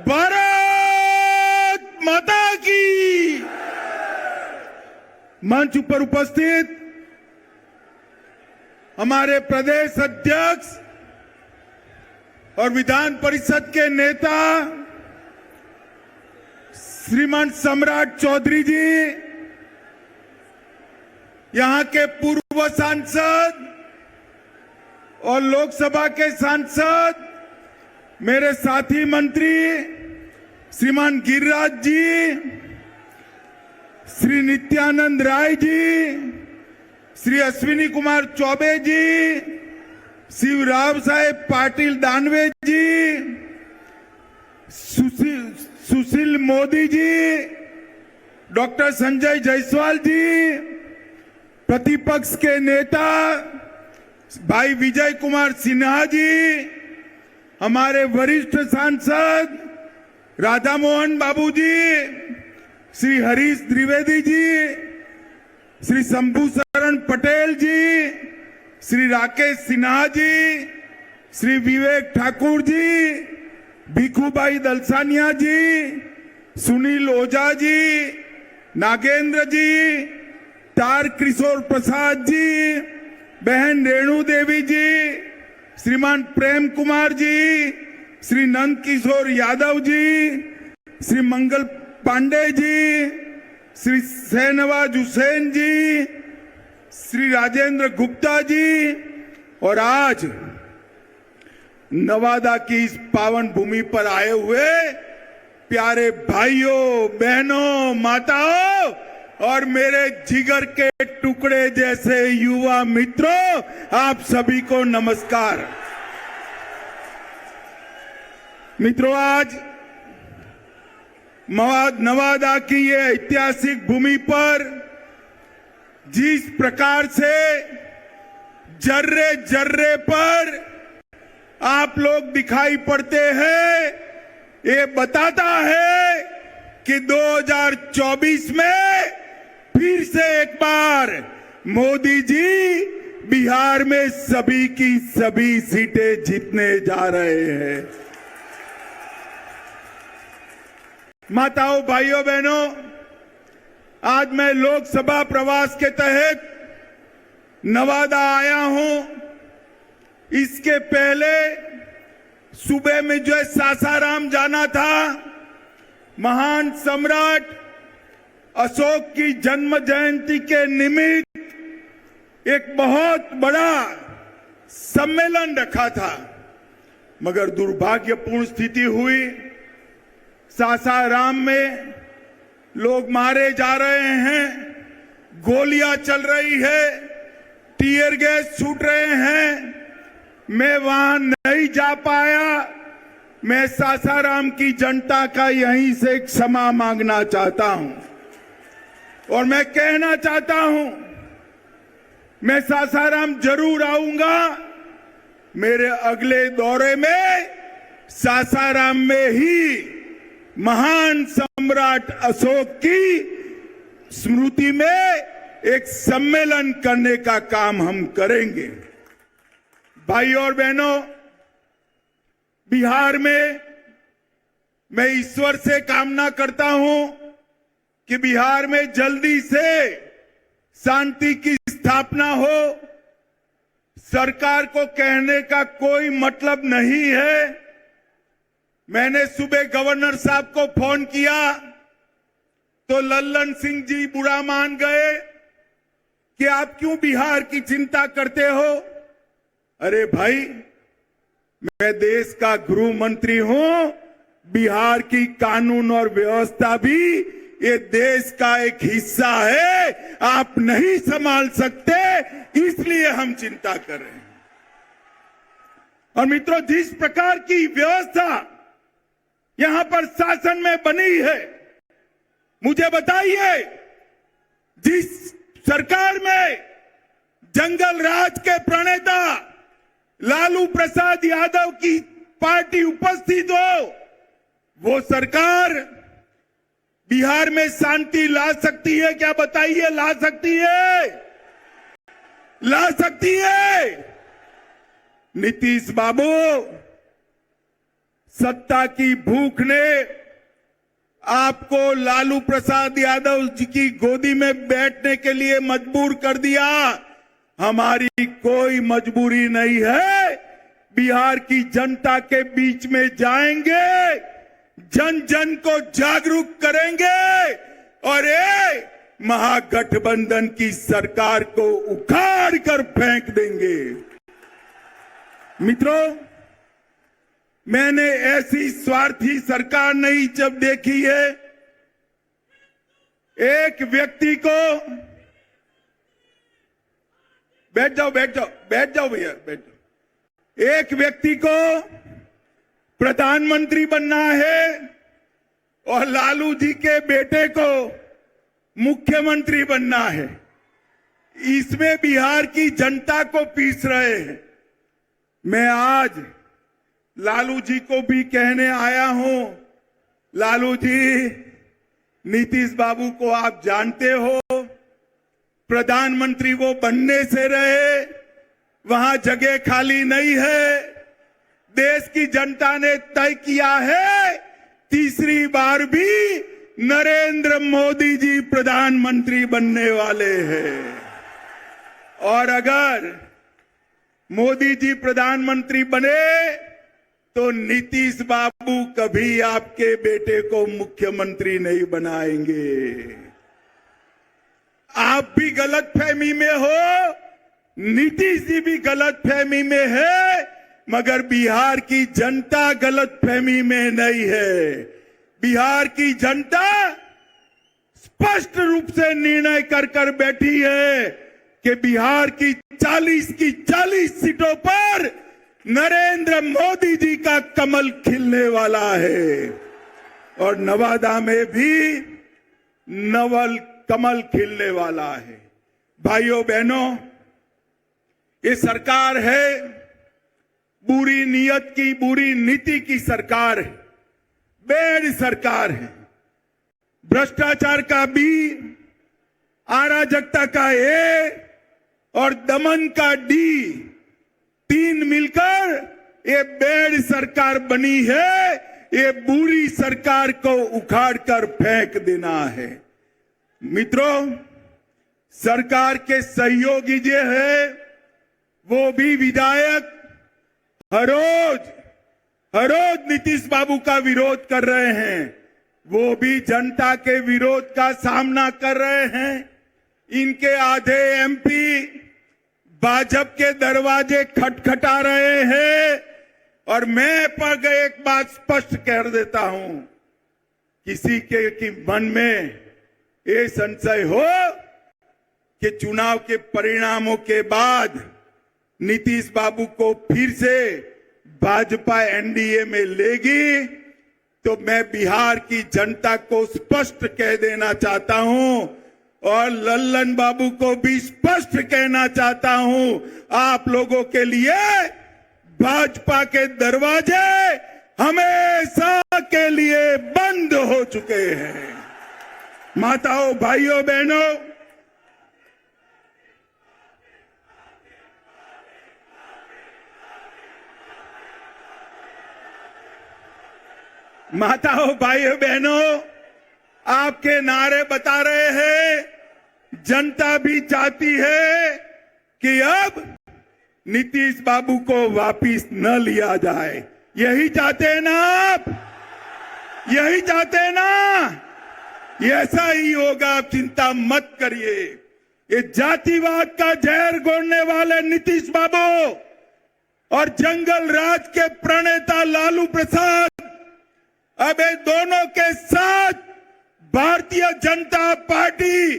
भारत माता की। मंच पर उपस्थित हमारे प्रदेश अध्यक्ष और विधान परिषद के नेता श्रीमान सम्राट चौधरी जी, यहां के पूर्व सांसद और लोकसभा के सांसद, मेरे साथी मंत्री श्रीमान गिरिराज जी, श्री नित्यानंद राय जी, श्री अश्विनी कुमार चौबे जी, श्री राव साहेब पाटिल दानवे जी, सुशील मोदी जी, डॉक्टर संजय जायसवाल जी, प्रतिपक्ष के नेता भाई विजय कुमार सिन्हा जी, हमारे वरिष्ठ सांसद राधा मोहन बाबू जी, श्री हरीश द्विवेदी जी, श्री शंभू शरण पटेल जी, श्री राकेश सिन्हा जी, श्री विवेक ठाकुर जी, भिखुभाई दलसानिया जी, सुनील ओझा जी, नागेंद्र जी, तार किशोर प्रसाद जी, बहन रेणु देवी जी, श्रीमान प्रेम कुमार जी, श्री नंद किशोर यादव जी, श्री मंगल पांडे जी, श्री शहनवाज हुसैन जी, श्री राजेंद्र गुप्ता जी, और आज नवादा की इस पावन भूमि पर आए हुए प्यारे भाइयों, बहनों, माताओं और मेरे जिगर के टुकड़े जैसे युवा मित्रों, आप सभी को नमस्कार। मित्रों, आज नवादा की ये ऐतिहासिक भूमि पर जिस प्रकार से जर्रे जर्रे पर आप लोग दिखाई पड़ते हैं, ये बताता है कि 2024 में फिर से एक बार मोदी जी बिहार में सभी की सभी सीटें जीतने जा रहे हैं। माताओं, भाइयों, बहनों, आज मैं लोकसभा प्रवास के तहत नवादा आया हूं। इसके पहले सुबह में जो सासाराम जाना था, महान सम्राट अशोक की जन्म जयंती के निमित्त एक बहुत बड़ा सम्मेलन रखा था, मगर दुर्भाग्यपूर्ण स्थिति हुई। सासाराम में लोग मारे जा रहे हैं, गोलियां चल रही है, टीयर गैस छूट रहे हैं। मैं वहां नहीं जा पाया। मैं सासाराम की जनता का यहीं से क्षमा मांगना चाहता हूं और मैं कहना चाहता हूं, मैं सासाराम जरूर आऊंगा। मेरे अगले दौरे में सासाराम में ही महान सम्राट अशोक की स्मृति में एक सम्मेलन करने का काम हम करेंगे। भाइयों और बहनों, बिहार में मैं ईश्वर से कामना करता हूं कि बिहार में जल्दी से शांति की स्थापना हो। सरकार को कहने का कोई मतलब नहीं है। मैंने सुबह गवर्नर साहब को फोन किया तो लल्लन सिंह जी बुरा मान गए कि आप क्यों बिहार की चिंता करते हो। अरे भाई, मैं देश का गृह मंत्री हूं। बिहार की कानून और व्यवस्था भी ये देश का एक हिस्सा है। आप नहीं संभाल सकते, इसलिए हम चिंता कर रहे हैं। और मित्रों, जिस प्रकार की व्यवस्था यहां पर शासन में बनी है, मुझे बताइए, जिस सरकार में जंगल राज के प्रणेता लालू प्रसाद यादव की पार्टी उपस्थित हो, वो सरकार बिहार में शांति ला सकती है क्या? बताइए, ला सकती है? ला सकती है? नीतीश बाबू, सत्ता की भूख ने आपको लालू प्रसाद यादव जी की गोदी में बैठने के लिए मजबूर कर दिया। हमारी कोई मजबूरी नहीं है। बिहार की जनता के बीच में जाएंगे, जन जन को जागरूक करेंगे और ये महागठबंधन की सरकार को उखाड़ कर फेंक देंगे। मित्रों, मैंने ऐसी स्वार्थी सरकार नहीं जब देखी है। एक व्यक्ति को बैठ जाओ भैया बैठ जाओ। एक व्यक्ति को प्रधानमंत्री बनना है और लालू जी के बेटे को मुख्यमंत्री बनना है। इसमें बिहार की जनता को पीस रहे हैं। मैं आज लालू जी को भी कहने आया हूं, लालू जी, नीतीश बाबू को आप जानते हो, प्रधानमंत्री वो बनने से रहे, वहां जगह खाली नहीं है। देश की जनता ने तय किया है तीसरी बार भी नरेंद्र मोदी जी प्रधानमंत्री बनने वाले हैं। और अगर मोदी जी प्रधानमंत्री बने तो नीतीश बाबू कभी आपके बेटे को मुख्यमंत्री नहीं बनाएंगे। आप भी गलतफहमी में हो, नीतीश जी भी गलतफहमी में है, मगर बिहार की जनता गलतफहमी में नहीं है। बिहार की जनता स्पष्ट रूप से निर्णय कर बैठी है कि बिहार की 40 सीटों पर नरेंद्र मोदी जी का कमल खिलने वाला है और नवादा में भी नवल कमल खिलने वाला है। भाइयों बहनों, ये सरकार है बुरी नीयत की, बुरी नीति की सरकार है, बेड़ सरकार है। भ्रष्टाचार का बी, अराजकता का ए और दमन का डी, तीन मिलकर ये बेड़ सरकार बनी है। ये बुरी सरकार को उखाड़ कर फेंक देना है। मित्रों, सरकार के सहयोगी जो है वो भी विधायक हर रोज नीतीश बाबू का विरोध कर रहे हैं। वो भी जनता के विरोध का सामना कर रहे हैं। इनके आधे एमपी भाजपा के दरवाजे खटखटा रहे हैं। और मैं पर एक बात स्पष्ट कर देता हूं, किसी के की मन में ये संशय हो कि चुनाव के परिणामों के बाद नीतीश बाबू को फिर से भाजपा एनडीए में लेगी, तो मैं बिहार की जनता को स्पष्ट कह देना चाहता हूं और लल्लन बाबू को भी स्पष्ट कहना चाहता हूं, आप लोगों के लिए भाजपा के दरवाजे हमेशा के लिए बंद हो चुके हैं। माताओं, भाइयों, बहनों, आपके नारे बता रहे हैं। जनता भी चाहती है कि अब नीतीश बाबू को वापिस न लिया जाए। यही चाहते हैं ना आप? यही चाहते हैं ना? ऐसा ही होगा, आप चिंता मत करिए। ये जातिवाद का जहर घोलने वाले नीतीश बाबू और जंगल राज के प्रणेता लालू प्रसाद अब ये दोनों के साथ भारतीय जनता पार्टी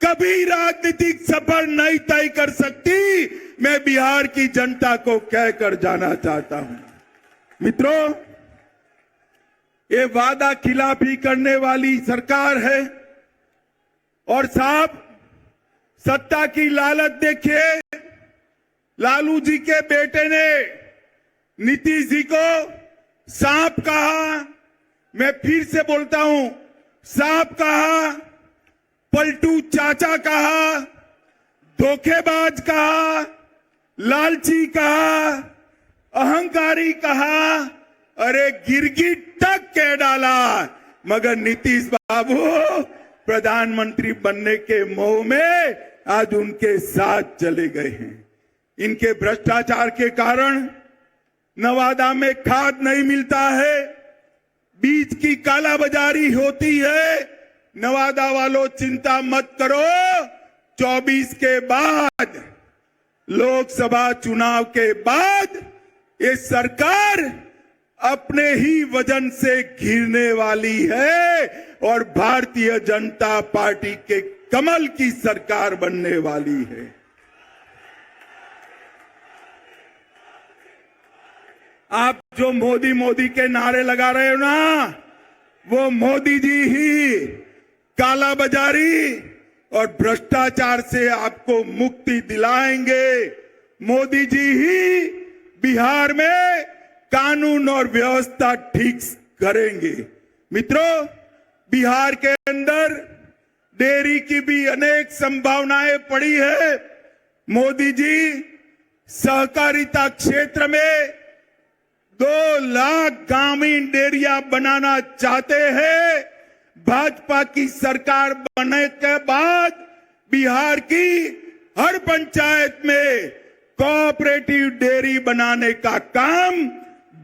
कभी राजनीतिक सफर नहीं तय कर सकती। मैं बिहार की जनता को कहकर जाना चाहता हूं। मित्रों, ये वादा खिलाफी करने वाली सरकार है और साहब सत्ता की लालच देखिए। लालू जी के बेटे ने नीतीश जी को सांप कहा, मैं फिर से बोलता हूं, सांप कहा, पलटू चाचा कहा, धोखेबाज कहा, लालची कहा, अहंकारी कहा अरे गिरगिट तक कह डाला, मगर नीतीश बाबू प्रधानमंत्री बनने के मोह में आज उनके साथ चले गए हैं। इनके भ्रष्टाचार के कारण नवादा में खाद नहीं मिलता है, बीज की कालाबाजारी होती है। नवादा वालों चिंता मत करो, 24 के बाद, लोकसभा चुनाव के बाद ये सरकार अपने ही वजन से घिरने वाली है और भारतीय जनता पार्टी के कमल की सरकार बनने वाली है। आप जो मोदी मोदी के नारे लगा रहे हो ना, वो मोदी जी ही कालाबाजारी और भ्रष्टाचार से आपको मुक्ति दिलाएंगे। मोदी जी ही बिहार में कानून और व्यवस्था ठीक करेंगे। मित्रों, बिहार के अंदर डेयरी की भी अनेक संभावनाएं पड़ी है। मोदी जी सहकारिता क्षेत्र में 2 लाख ग्रामीण डेयरिया बनाना चाहते हैं। भाजपा की सरकार बनने के बाद बिहार की हर पंचायत में कोऑपरेटिव डेयरी बनाने का काम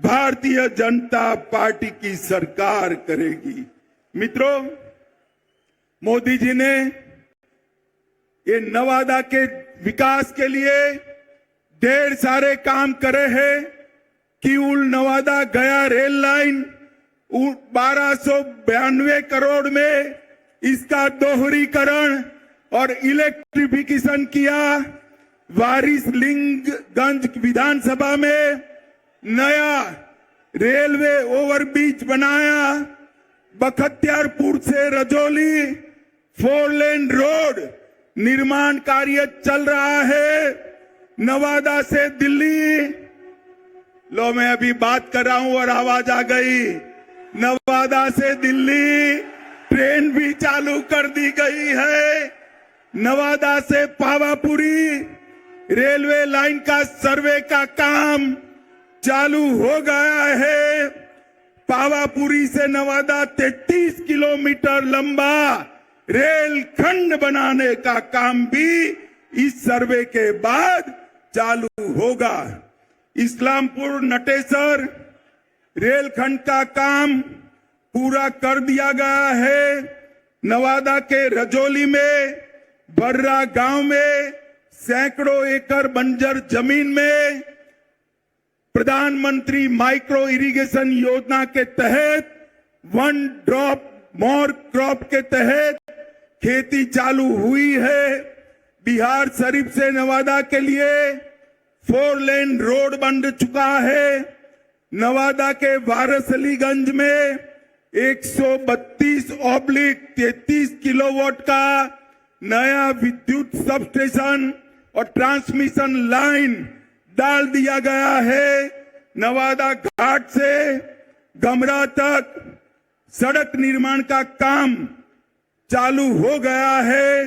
भारतीय जनता पार्टी की सरकार करेगी। मित्रों, मोदी जी ने ये नवादा के विकास के लिए ढेर सारे काम करे हैं। किऊल नवादा गया रेल लाइन 1292 करोड़ में इसका दोहरीकरण और इलेक्ट्रिफिकेशन किया। वारिसलिंगगंज विधानसभा में नया रेलवे ओवरब्रिज बनाया। बख्तियारपुर से रजौली 4 लेन रोड निर्माण कार्य चल रहा है। नवादा से दिल्ली, लो मैं अभी बात कर रहा हूं और आवाज आ गई, नवादा से दिल्ली ट्रेन भी चालू कर दी गई है। नवादा से पावापुरी रेलवे लाइन का सर्वे का काम चालू हो गया है। पावापुरी से नवादा 33 किलोमीटर लंबा रेल खंड बनाने का काम भी इस सर्वे के बाद चालू होगा। इस्लामपुर नटेसर रेलखंड का काम पूरा कर दिया गया है। नवादा के रजौली में बर्रा गांव में सैकड़ों एकड़ बंजर जमीन में प्रधानमंत्री माइक्रो इरिगेशन योजना के तहत 1 ड्रॉप मोर क्रॉप के तहत खेती चालू हुई है। बिहार शरीफ से नवादा के लिए 4 लेन रोड बन चुका है। नवादा के वारसलीगंज में 132/33 किलोवाट का नया विद्युत सबस्टेशन और ट्रांसमिशन लाइन डाल दिया गया है। नवादा घाट से गमरा तक सड़क निर्माण का काम चालू हो गया है।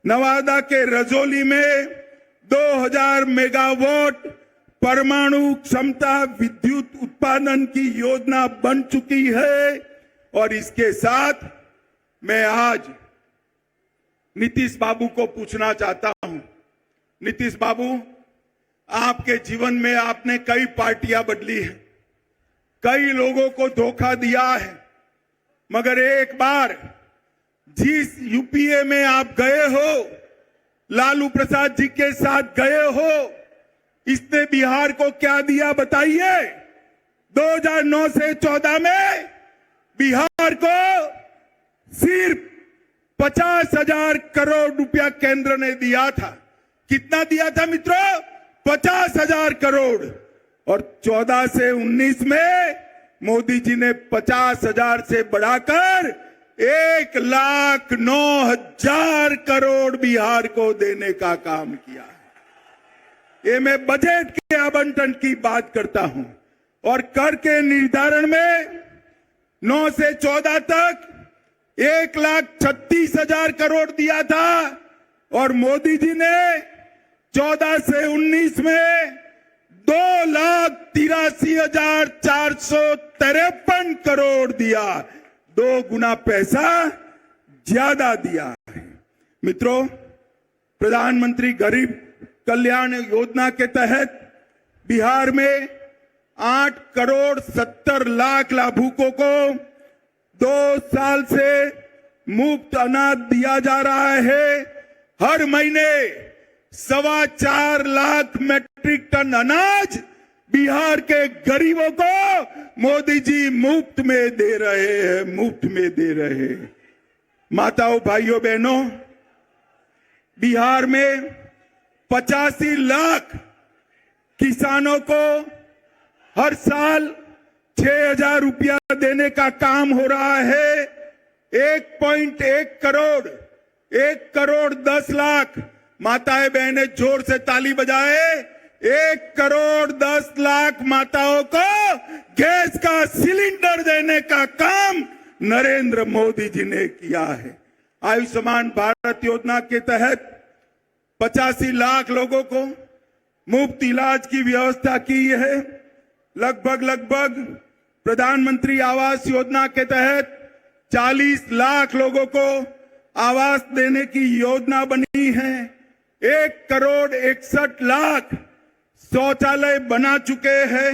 नवादा के रजौली में 2000 मेगावाट परमाणु क्षमता विद्युत उत्पादन की योजना बन चुकी है। और इसके साथ मैं आज नीतीश बाबू को पूछना चाहता हूं, नीतीश बाबू, आपके जीवन में आपने कई पार्टियां बदली है, कई लोगों को धोखा दिया है, मगर एक बार जिस यूपीए में आप गए हो, लालू प्रसाद जी के साथ गए हो, इसने बिहार को क्या दिया बताइए। 2009 से 14 में बिहार को सिर्फ 50,000 करोड़ रुपया केंद्र ने दिया था। कितना दिया था मित्रों? 50,000 करोड़। और 14 से 19 में मोदी जी ने 50,000 से बढ़ाकर 1,09,000 करोड़ बिहार को देने का काम किया है। ये मैं बजट के आवंटन की बात करता हूं। और कर के निर्धारण में 9 से 14 तक 1,36,000 करोड़ दिया था और मोदी जी ने 14 से 19 में 2,83,453 करोड़ दिया, 2 गुना पैसा ज्यादा दिया है। मित्रों, प्रधानमंत्री गरीब कल्याण योजना के तहत बिहार में 8,70,00,000 लाभुकों को 2 साल से मुफ्त अनाज दिया जा रहा है। हर महीने 4.25 लाख मैट्रिक टन अनाज बिहार के गरीबों को मोदी जी मुफ्त में दे रहे हैं, मुफ्त में दे रहे हैं। माताओं, भाइयों, बहनों, बिहार में 85 लाख किसानों को हर साल 6,000 रुपया देने का काम हो रहा है। 1.1 करोड़, 1,10,00,000 माताएं बहनें जोर से ताली बजाए। 1,10,00,000 माताओं को गैस का सिलेंडर देने का काम नरेंद्र मोदी जी ने किया है। आयुष्मान भारत योजना के तहत 85 लाख लोगों को मुफ्त इलाज की व्यवस्था की है। लगभग प्रधानमंत्री आवास योजना के तहत 40 लाख लोगों को आवास देने की योजना बनी है। 1,61,00,000 शौचालय बना चुके हैं।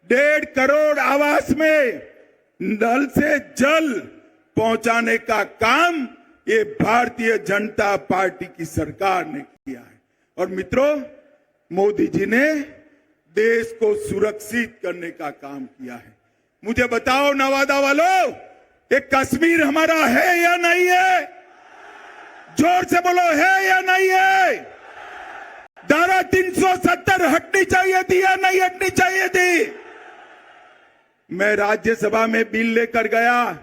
1.5 करोड़ आवास में नल से जल पहुंचाने का काम ये भारतीय जनता पार्टी की सरकार ने किया है। और मित्रों, मोदी जी ने देश को सुरक्षित करने का काम किया है। मुझे बताओ नवादा वालों, ये कश्मीर हमारा है या नहीं है? जोर से बोलो, है या नहीं है? धारा 370 हटनी चाहिए थी या नहीं हटनी चाहिए थी? मैं राज्यसभा में बिल लेकर गया।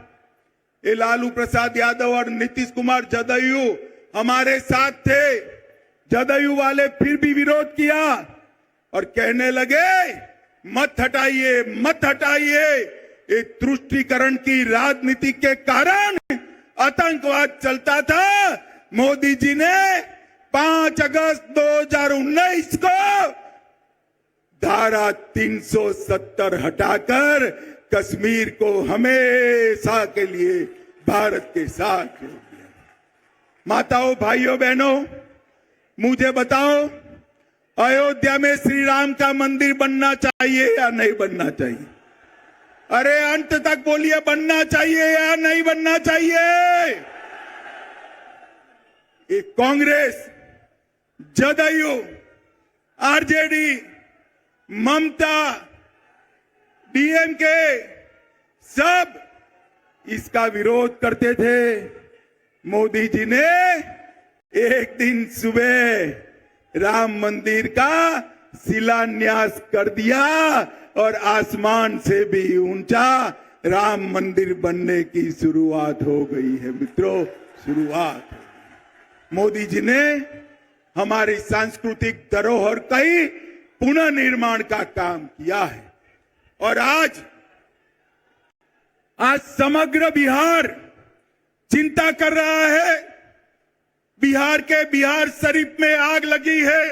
ये लालू प्रसाद यादव और नीतीश कुमार जदयू हमारे साथ थे। जदयू वाले फिर भी विरोध किया और कहने लगे मत हटाइए, मत हटाइए। ये तुष्टीकरण की राजनीति के कारण आतंकवाद चलता था। मोदी जी ने 5 अगस्त 2019 को धारा 370 हटाकर कश्मीर को हमेशा के लिए भारत के साथ जोड़ दिया। माताओं, भाइयों, बहनों, मुझे बताओ, अयोध्या में श्री राम का मंदिर बनना चाहिए या नहीं बनना चाहिए? अरे अंत तक बोलिए, बनना चाहिए या नहीं बनना चाहिए? ये कांग्रेस, जदयू, आरजेडी, ममता, डीएमके सब इसका विरोध करते थे। मोदी जी ने एक दिन सुबह राम मंदिर का शिलान्यास कर दिया और आसमान से भी ऊंचा राम मंदिर बनने की शुरुआत हो गई है। मित्रों, शुरुआत। मोदी जी ने हमारी सांस्कृतिक धरोहर का ही पुनर्निर्माण का काम किया है। और आज समग्र बिहार चिंता कर रहा है। बिहार के बिहार शरीफ में आग लगी है,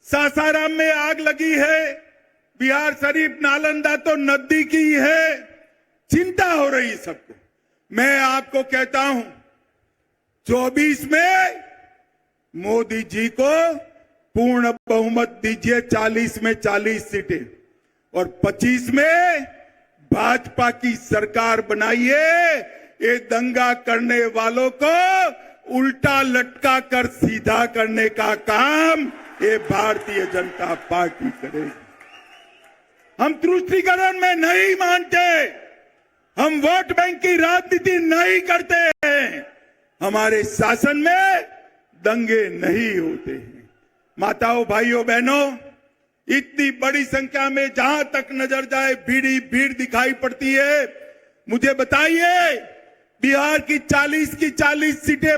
सासाराम में आग लगी है। बिहार शरीफ नालंदा तो नजदीकी है। चिंता हो रही है सबको। मैं आपको कहता हूं, 24 में मोदी जी को पूर्ण बहुमत दीजिए, 40 में 40 सीटें, और 25 में भाजपा की सरकार बनाइए। ये दंगा करने वालों को उल्टा लटका कर सीधा करने का काम ये भारतीय जनता पार्टी करेगी। हम तुष्टीकरण में नहीं मानते, हम वोट बैंक की राजनीति नहीं करते हैं। हमारे शासन में दंगे नहीं होते हैं। माताओं, भाइयों, बहनों, इतनी बड़ी संख्या में जहां तक नजर जाए भीड़ ही भीड़ दिखाई पड़ती है। मुझे बताइए, बिहार की 40 की 40 सीटें